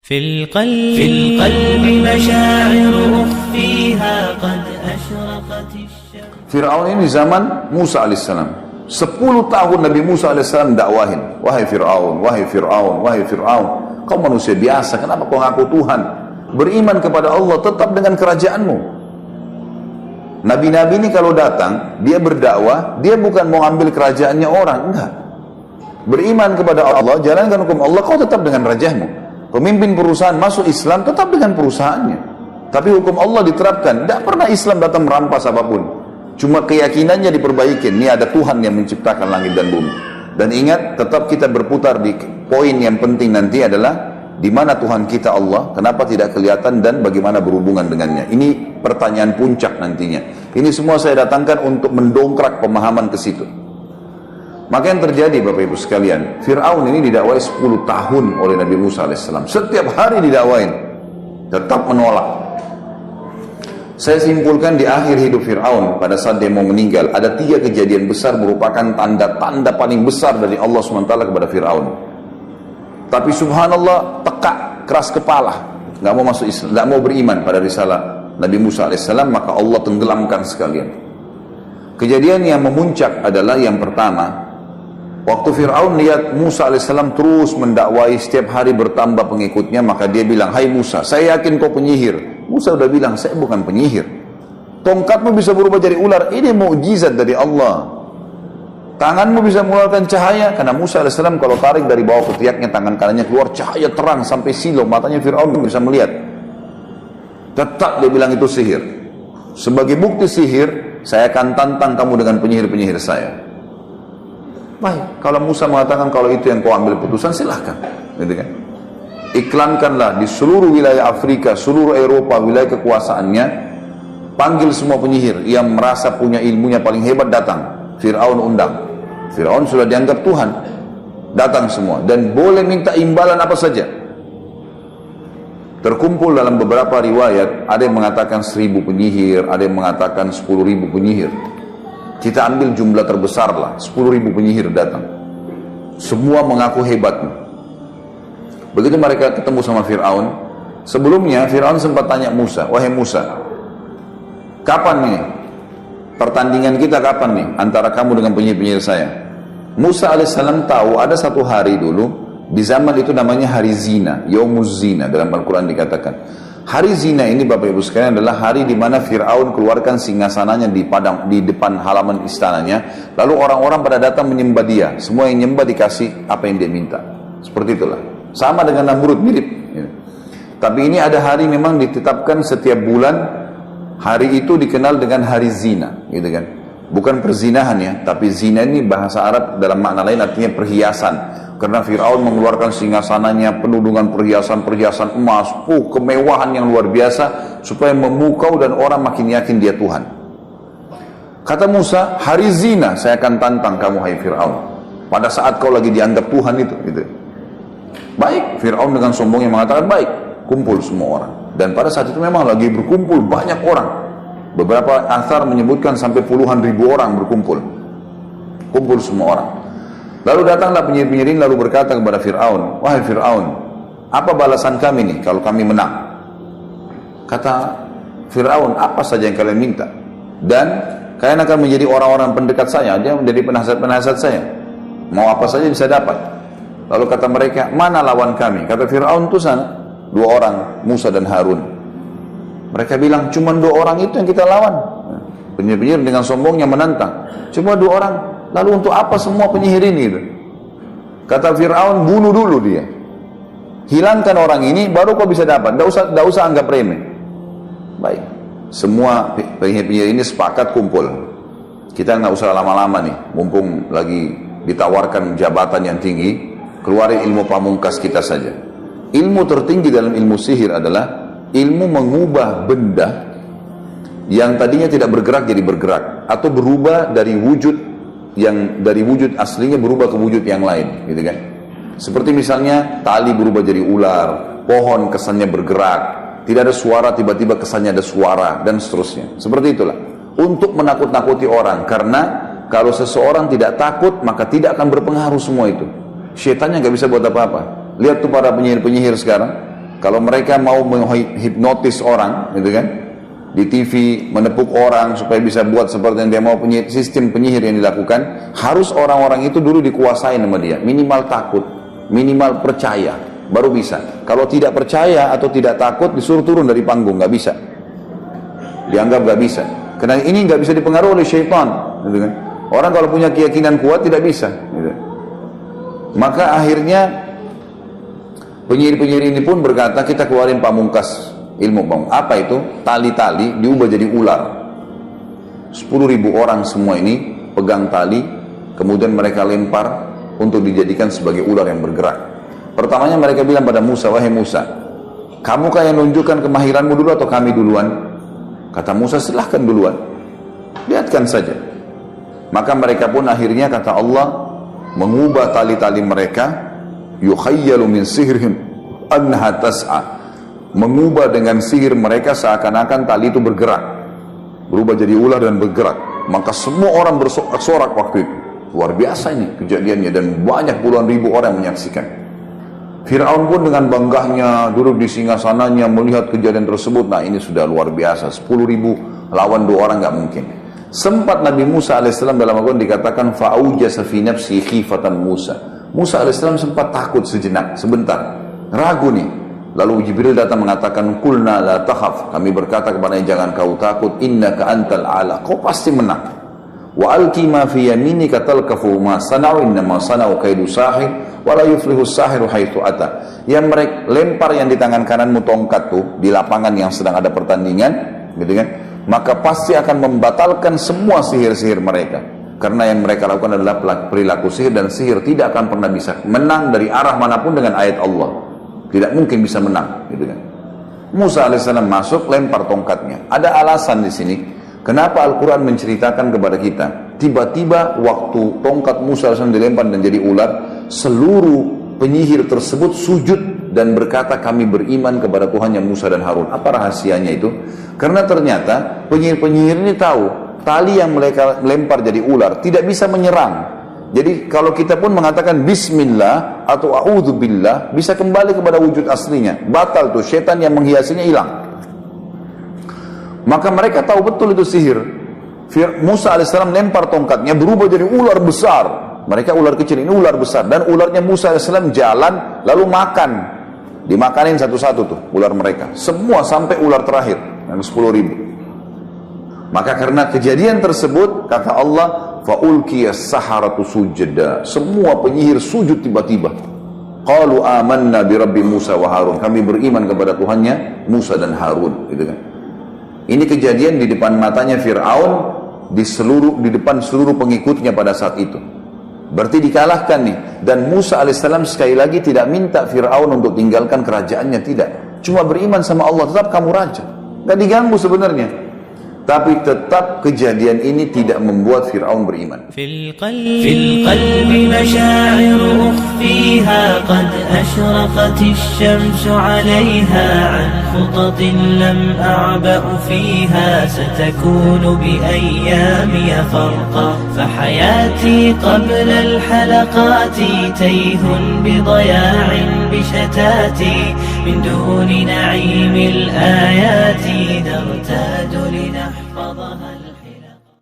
في القلب مشاعر أخفيها قد أشرقت الشمس. Fir'aun ini zaman Musa alaihissalam. 10 tahun Nabi Musa alaihissalam dakwahin. Wahai Fir'aun, wahai Fir'aun, wahai Fir'aun. Kau manusia biasa, kenapa kau ngaku Tuhan? Beriman kepada Allah, tetap dengan kerajaanmu. Nabi-nabi ini kalau datang, dia berdakwah, dia bukan mau ambil kerajaannya orang, enggak. Beriman kepada Allah, jalankan hukum Allah, kau tetap dengan rajamu. Pemimpin perusahaan masuk Islam, tetap dengan perusahaannya. Tapi hukum Allah diterapkan. Tidak pernah Islam datang merampas apapun. Cuma keyakinannya diperbaiki. Ini ada Tuhan yang menciptakan langit dan bumi. Dan ingat, tetap kita berputar di poin yang penting nanti adalah di mana Tuhan kita Allah, kenapa tidak kelihatan dan bagaimana berhubungan dengannya. Ini pertanyaan puncak nantinya. Ini semua saya datangkan untuk mendongkrak pemahaman ke situ. Maka yang terjadi Bapak Ibu sekalian, Fir'aun ini didakwai 10 tahun oleh Nabi Musa alaihissalam. Setiap hari didakwain, tetap menolak. Saya simpulkan di akhir hidup Fir'aun, pada saat dia mau meninggal, ada 3 kejadian besar merupakan tanda-tanda paling besar dari Allah SWT kepada Fir'aun. Tapi subhanallah, tekak, keras kepala, nggak mau masuk Islam, nggak mau beriman pada risalah Nabi Musa alaihissalam, maka Allah tenggelamkan sekalian. Kejadian yang memuncak adalah yang pertama, waktu Fir'aun lihat Musa alaihissalam terus mendakwai, setiap hari bertambah pengikutnya, maka dia bilang, hai Musa, saya yakin kau penyihir. Musa udah bilang, saya bukan penyihir. Tongkatmu bisa berubah jadi ular, ini mukjizat dari Allah. Tanganmu bisa mengeluarkan cahaya, karena Musa alaihissalam kalau tarik dari bawah ketiaknya, tangan kanannya keluar cahaya terang sampai silau, matanya Fir'aun bisa melihat. Tetap dia bilang itu sihir. Sebagai bukti sihir, saya akan tantang kamu dengan penyihir-penyihir saya. Baik, kalau Musa mengatakan kalau itu yang kau ambil putusan, silahkan, gitu kan? Iklankanlah di seluruh wilayah Afrika, seluruh Eropa, wilayah kekuasaannya, panggil semua penyihir yang merasa punya ilmunya paling hebat datang. Fir'aun undang. Fir'aun sudah dianggap Tuhan, datang semua dan boleh minta imbalan apa saja. Terkumpul dalam beberapa riwayat, ada yang mengatakan 1000 penyihir, ada yang mengatakan 10.000 penyihir. Kita ambil jumlah terbesar lah, 10.000 penyihir datang. Semua mengaku hebat. Begitu mereka ketemu sama Fir'aun, sebelumnya Fir'aun sempat tanya Musa, wahai Musa, kapan nih pertandingan kita, kapan nih antara kamu dengan penyihir-penyihir saya? Musa alaihissalam tahu ada satu hari dulu, di zaman itu namanya hari zina, Yaumuz Zina, dalam Al-Quran dikatakan. Hari zina ini Bapak Ibu sekalian adalah hari di mana Fir'aun keluarkan singgasananya di depan halaman istananya, lalu orang-orang pada datang menyembah dia, semua yang nyembah dikasih apa yang dia minta. Seperti itulah. Sama dengan Namrud, mirip. Tapi ini ada hari memang ditetapkan setiap bulan, hari itu dikenal dengan hari zina, gitu kan? Bukan perzinahan ya, tapi zina ini bahasa Arab dalam makna lain artinya perhiasan. Karena Fir'aun mengeluarkan singgasananya penuh dengan perhiasan emas, kemewahan yang luar biasa, supaya memukau dan orang makin yakin dia Tuhan. Kata Musa, hari zina saya akan tantang kamu hai Fir'aun, pada saat kau lagi dianggap Tuhan itu, gitu. Baik, Fir'aun dengan sombongnya mengatakan baik, kumpul semua orang. Dan pada saat itu memang lagi berkumpul banyak orang. Beberapa athar menyebutkan sampai puluhan ribu orang berkumpul. Kumpul semua orang. Lalu datanglah penyihir-penyihir ini lalu berkata kepada Fir'aun, wahai Fir'aun, apa balasan kami nih kalau kami menang? Kata Fir'aun, apa saja yang kalian minta? Dan kalian akan menjadi orang-orang pendekat saya, dia menjadi penasihat-penasihat saya. Mau apa saja bisa dapat. Lalu kata mereka, mana lawan kami? Kata Fir'aun, itu sana 2 orang, Musa dan Harun. Mereka bilang, cuma 2 orang itu yang kita lawan. Penyihir-penyihir dengan sombongnya menantang, cuma 2 orang, lalu untuk apa semua penyihir ini? Kata Fir'aun, bunuh dulu dia, hilangkan orang ini, baru kau bisa dapat. Tidak usah anggap remeh. Baik, semua penyihir-penyihir ini sepakat kumpul. Kita nggak usah lama-lama nih, mumpung lagi ditawarkan jabatan yang tinggi, keluarin ilmu pamungkas kita saja. Ilmu tertinggi dalam ilmu sihir adalah ilmu mengubah benda yang tadinya tidak bergerak jadi bergerak, atau berubah dari wujud yang dari wujud aslinya berubah ke wujud yang lain, gitu kan? Seperti misalnya tali berubah jadi ular, pohon kesannya bergerak, tidak ada suara tiba-tiba kesannya ada suara, dan seterusnya. Seperti itulah untuk menakut-nakuti orang, karena kalau seseorang tidak takut maka tidak akan berpengaruh semua itu. Syaitannya nggak bisa buat apa-apa. Lihat tuh para penyihir-penyihir sekarang, Kalau mereka mau menghipnotis orang, gitu kan, di TV menepuk orang supaya bisa buat seperti yang dia mau, sistem penyihir yang dilakukan, harus orang-orang itu dulu dikuasai sama dia, minimal takut, minimal percaya, baru bisa. Kalau tidak percaya atau tidak takut, disuruh turun dari panggung, nggak bisa, dianggap nggak bisa, karena ini nggak bisa dipengaruhi oleh syaitan, gitu kan. Orang kalau punya keyakinan kuat tidak bisa, gitu. Maka akhirnya penyihir-penyihir ini pun berkata, kita keluarin pamungkas ilmu bang. Apa itu? Tali-tali diubah jadi ular. 10.000 orang semua ini pegang tali, kemudian mereka lempar untuk dijadikan sebagai ular yang bergerak. Pertamanya mereka bilang pada Musa, wahai Musa, kamukah yang menunjukkan kemahiranmu dulu atau kami duluan? Kata Musa, silahkan duluan, lihatkan saja. Maka mereka pun akhirnya, kata Allah, mengubah tali-tali mereka, yukhayyalu min sihrihim annaha tas'a, mengubah dengan sihir mereka seakan-akan tali itu bergerak, berubah jadi ular dan bergerak. Maka semua orang bersorak-sorak waktu itu. Luar biasa ini kejadiannya, dan banyak puluhan ribu orang menyaksikan. Fir'aun pun dengan banggahnya duduk di singgasananya melihat kejadian tersebut. Nah, ini sudah luar biasa, 10.000 lawan 2 orang nggak mungkin. Sempat Nabi Musa alaihissalam dalam Al-Quran dikatakan fa'aujasa fi nafsi khifatan Musa. Musa alaihissalam sempat takut sejenak, sebentar, ragu nih. Lalu Jibril datang mengatakan, kulna la takhaf, kami berkata kepadanya, jangan kau takut, innaka antal a'la, kau pasti menang. Wa alqi ma fi yaminika talqafu ma sana'u innama sana'u kaidu sahir wa la yuflihu sahiru haitsu ata. Yang mereka lempar yang di tangan kananmu tongkat tuh di lapangan yang sedang ada pertandingan, gitu kan? Maka pasti akan membatalkan semua sihir-sihir mereka. Karena yang mereka lakukan adalah perilaku sihir, dan sihir tidak akan pernah bisa menang dari arah manapun dengan ayat Allah. Tidak mungkin bisa menang, gitu kan. Musa alaihissalam masuk, lempar tongkatnya. Ada alasan di sini kenapa Al-Quran menceritakan kepada kita. Tiba-tiba waktu tongkat Musa alaihissalam dilempar dan jadi ular, seluruh penyihir tersebut sujud dan berkata, kami beriman kepada Tuhannya Musa dan Harun. Apa rahasianya itu? Karena ternyata penyihir-penyihir ini tahu tali yang mereka lempar jadi ular tidak bisa menyerang. Jadi kalau kita pun mengatakan bismillah atau a'udzubillah, bisa kembali kepada wujud aslinya. Batal tuh, setan yang menghiasinya hilang. Maka mereka tahu betul itu sihir. Musa alaihissalam lempar tongkatnya, berubah jadi ular besar. Mereka ular kecil, ini ular besar. Dan ularnya Musa alaihissalam jalan lalu makan. Dimakanin satu-satu tuh ular mereka. Semua sampai ular terakhir yang 10.000. Maka karena kejadian tersebut, kata Allah, fa'ulqiyas saharatu sujada, semua penyihir sujud tiba-tiba. Qalu amanna bi rabbi Musa wa Harun, kami beriman kepada Tuhannya Musa dan Harun, gitu kan. Ini kejadian di depan matanya Fir'aun, di depan seluruh pengikutnya pada saat itu. Berarti dikalahkan nih. Dan Musa alaihissalam sekali lagi tidak minta Fir'aun untuk tinggalkan kerajaannya, tidak. Cuma beriman sama Allah, tetap kamu raja. Gak diganggu sebenarnya. Tapi tetap kejadian ini tidak membuat Fir'aun beriman. في القلب مشاعر أخفيها قد أشرقت الشمس عليها عن خطط لم أعبأ فيها ستكون بأيامي فرقا فحياتي قبل الحلقات تيه بضياع بشتاتي من دون نعيم الآيات نرتاد لنحو